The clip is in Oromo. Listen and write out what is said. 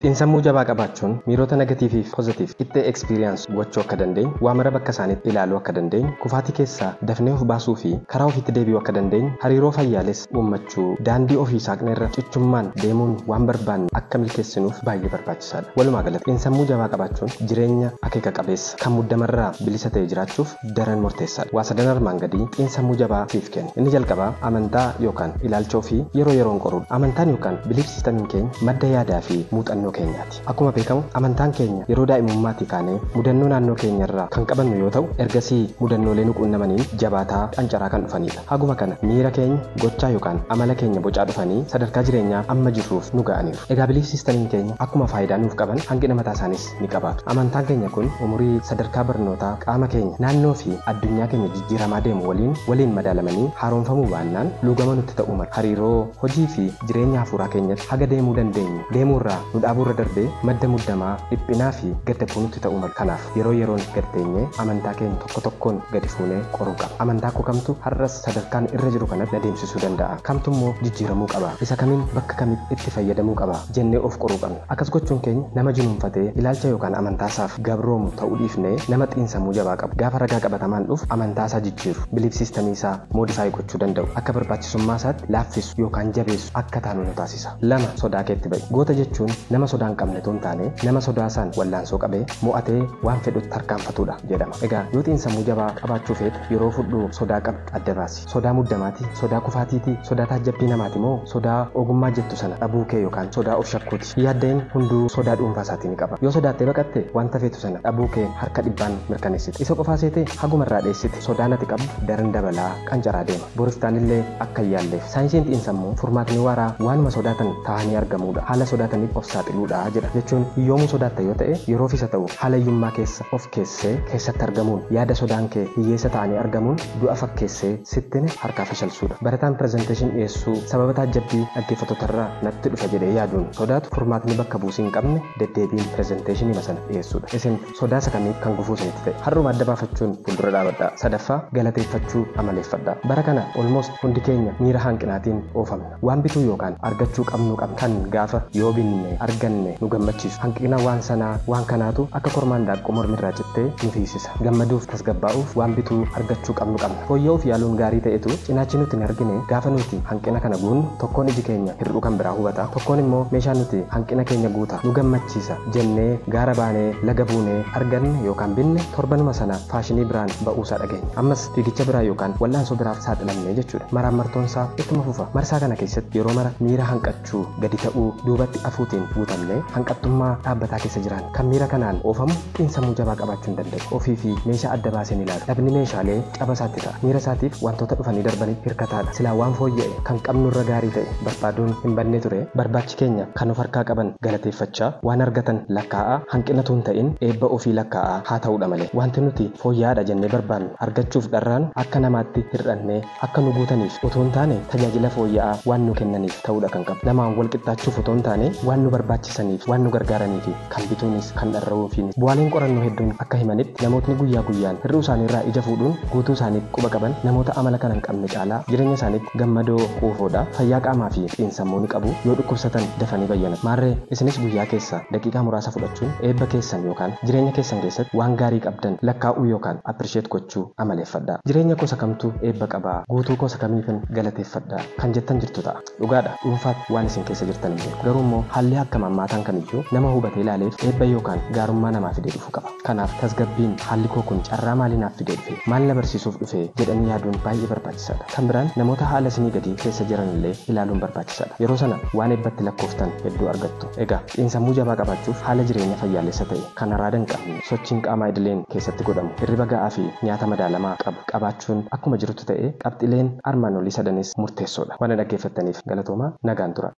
Xiinsammuu jabaa qabaachuun miirota negatiivii fi poozitiif itti ekspiriyaans gochuu akka dandeenyu, waa mara bakka isaaniitti ilaaluu akka dandeenyu, kufaatii keessaa dafnee of baasuu fi karaa ofiitti deebi'uu akka dandeenyu, hariiroo fayyaales uummachuu, daandii ofii saaqnee irra cichummaan deemuun waan barbaanne akka milkeessinuuf baay'ee barbaachisaadha. Walumaa galatti xiinsammuu jabaa qabaachuun jireenya akeeka qabeessa kan muddamarraa bilisa ta'e jiraachuuf daran murteessaadha. Waa sadan armaan gadii xiinsammuu jabaa siif kenna. Inni jalqabaa amantaa yookaan ilaalcha ofii yeroo yeroon qoruudha. Amantaan yookaan biliif siistamiin keenya madda yaadaa fi muuxannoo keenyaati. Akkuma beekamu amantaan keenya yeroo daa'imummaatii kaanee mudannoo naannoo keenyarraa kan qabannu yoo ta'u, ergasii mudannoolee nu quunnamaniin jabaataa qancaraa kan dhufanidha. Haguma kana miira keenya gochaa yookaan amala keenya bocaa dhufanii sadarkaa jireenyaa amma jirruuf nu ga'aniiru. Egaa biliif siistamiin keenya akkuma faayidaa nuuf qaban hanqina mataa isaanis ni qabaatu. Amantaan keenya kun umurii sadarkaa barnootaa qaama keenya naannoo fi addunyaa keenya jijjiiramaa deemu waliin madaalamanii haaromfamuu baannaan luugama nutti ta'uu mala. Hariiroo hojii fi jireenya hafuuraa keenyatti haga deemuu dandeenyu deemuurraa nu dhaabuurra darbee madda muddamaa dhiphinaa fi gaddabuu nutti ta'uu mala. Kanaaf yeroo yeroon gad teenyee amantaa keenya tokko tokkoon gadi fuunee qoruu qaba. Amantaa koo kamtu har'as sadarkaan irra jiru kanatti na deemsisuu danda'a? Kamtu immoo jijjiiramuu qaba? Isa kamiin bakka kamitti itti fayyadamuu qaba? Jennee of qoruu qabna. Akkas gochuun keenya nama jinuunfatee ilaalcha yookaan amantaasaaf gabroomu ta'uu dhiifnee nama xiinsammuu jabaa qabu gaafa ragaa qabatamaan dhufu amantaasaa jijjiiru, biliif siistamii isaa moodifaayii gochuu danda'u, akka barbaachisummaa isaatti laaffisu yookaan jabeessu akka taanu nu taasisa. 2. Sodaa keetti ba'i. Goota jechuun nama sodaa hin qabne tun taane nama sodaasaan wallaansoo qabee mo'atee waan fedhutti tarkaanfatudha jedhama. Egaa yoo xiinsammuu jabaa qabaachuu feete yeroo fudhu sodaa qabdu adda baasi. Sodaa muddamaati, sodaa kufaatiiti, sodaa taajjabbii namaati moo sodaa ogummaa jettu sana dhabuu kee yookaan sodaa of shakkuuti? Yaaddeen hunduu sodaa dhuunfaa isaatii ni qaba. Yoo sodaattee baqatte wanta feetu sana dhabuu kee harka dhibbaan mirkaneessite. Isa qofaa seetee hagumarraa dheessite sodaan ati qabdu daran dabalaa qancaraa deema. Boriftaanillee akka hin yaalleef. Saayinsiin xiinsammuu furmaatni waaraa waanuma sodaatan ta'anii argamuudha. Haala sodaataniif of saaxiluudha jedha. Jechuun yoomuu sodaatta yoo ta'e yeroo fisa ta'u haala hiyyummaa keessa of keessatti argamuun yaada sodaan kee hiyyeessa ta'anii argamuun du'a fakkeessee sittine harkaa fashalsuudha. Barataan pirezenteeshin dhiyeessuu sababa taajjabbii dhaggeeffatootarraa natti dhufa jedhee yaaduun sodaatu furmaatni bakka buusii hin qabne deddeebiin pirezenteeshinii sana dhiyeessuudha. Isin sodaa sakamiif kan gufuu isinitti ta'e har'uma adda baafachuun fuuldura dhaabadhaa. 3. Galateeffachuu amaleeffadhaa. Bara kana olmost hundi keenya miira hanqinaatiin oofamna. Waan bituu yookaan argachuu qabnu kan gaafa yoo binne arganne nu gammachiisu. Hanqina waan sanaa waan kanaatu akka kormaan daaqqoo mormirraa cittee nu fiisisa. Gammaduuf tasgabbaa'uuf waan bituu argachuu qabna. Fooyya'uuf yaaluun gaarii ta'etu cinaachi nuti hin argine gaafa nuti hanqina kana guunnu tokkoon iji keenya hir'uu kan biraa hubata. Tokkoon immoo meeshaa nuti hanqina keenya guuta nu gammachiisa jennee gaara baanee laga buunee arganne yookaan binne torbanuma sana faashinii biraan ba'uusaa dhageenya. Ammas fiigicha biraa yookaan wallaansoo biraaf saaxilamne jechuudha. Maraan martoonsaa ittuma fufa. Marsaa kana keessatti yeroo mara miira hanqachuu gadi ta'uu duubatti afuutiin guutamne hanqattummaa dhaabbataa keessa jiran kan miira kanaan oofamu xiinsammuu jabaa qabaachuu hin danda'u. Ofii fi meeshaa adda baaseen ilaalu. Dhabni meeshaalee caba isaatti ta'a. Miira isaatiif wantoota dhufanii darbaniif hirkataadha. Silaa waan fooyya'e kan qabnu irra gaarii ta'e barbaaduun hin banne ture. Barbaachi keenya kan of harkaa qaban galateeffachaa waan argatan lakkaa'aa hanqinatu hin ta'in eebba ofii lakkaa'aa haa ta'uudha malee. Wanti nuti fooyya'aadha jennee barbaannu argachuuf dharraan akka namaatti hir'annee akka nu guutaniif otoo hin taane tajaajila fooyya'aa waan nu kennaniif ta'uudha kan qabu. Lamaan wal qixxaachuuf otoo hin taane waan nu barbaachisaniif waan nu gargaaranii fi kan bituunis kan dharra'uufiinis. Bu'aaleen qorannoo hedduun akka himanitti namootni guyyaa guyyaan hir'uu isaaniirraa ija fuudhuun guutuu isaanii quba qaban namoota amala kana hin qabne caalaa jireenya isaaniitti gammadoo quufoodha. Fayyaa qaamaa fi xiinsammuu ni qabu. Yoo dhukkubsatan dafanii bayyanan. Maarree isinis guyyaa keessa daqiiqaa muraasa fudhachuun eebba keessan yookaan jireenya keessan keessatti waan gaarii qabdan lakkaa'uu yookaan appirisheet gochuu amaleeffadhaa. Jireenya gosa kamtu eebba qabaa? Guutuu gosa kamiifin galateeffadhaa kan jettan jirtu ta'a. Dhugaadha dhuunfaatti waan isin keessa jirtan hin beeku. Garuu immoo haalli akka mammaataan kamiyyuu nama hubatee ilaaleef eebba yookaan gaarummaa namaa fidee dhufuu qaba. Kanaaf tasgabbiin haalli koo kun carraa maalii naaf fidee dhufe maal na barsiisuuf dhufe jedhanii yaaduun baay'ee barbaachisaadha. Kan biraan namoota haala isinii gadii keessa jiran illee ilaaluun barbaachisaadha. Yeroo sana waan eebbatti lakkooftan hedduu argattu. Egaa xiinsammuu jabaa qabaachuuf haala jireenya fayyaalessa ta'e kan araada hin qabne sochiin qaamaa idileen keessatti godhamu hirriba ga'aa fi nyaata madaalamaa qabu qabaachuun akkuma jirutti ta'e qabxileen armaan olii sadanis murteessoodha. Waan dhaggeeffattaniif galatoomaa nagaan tura.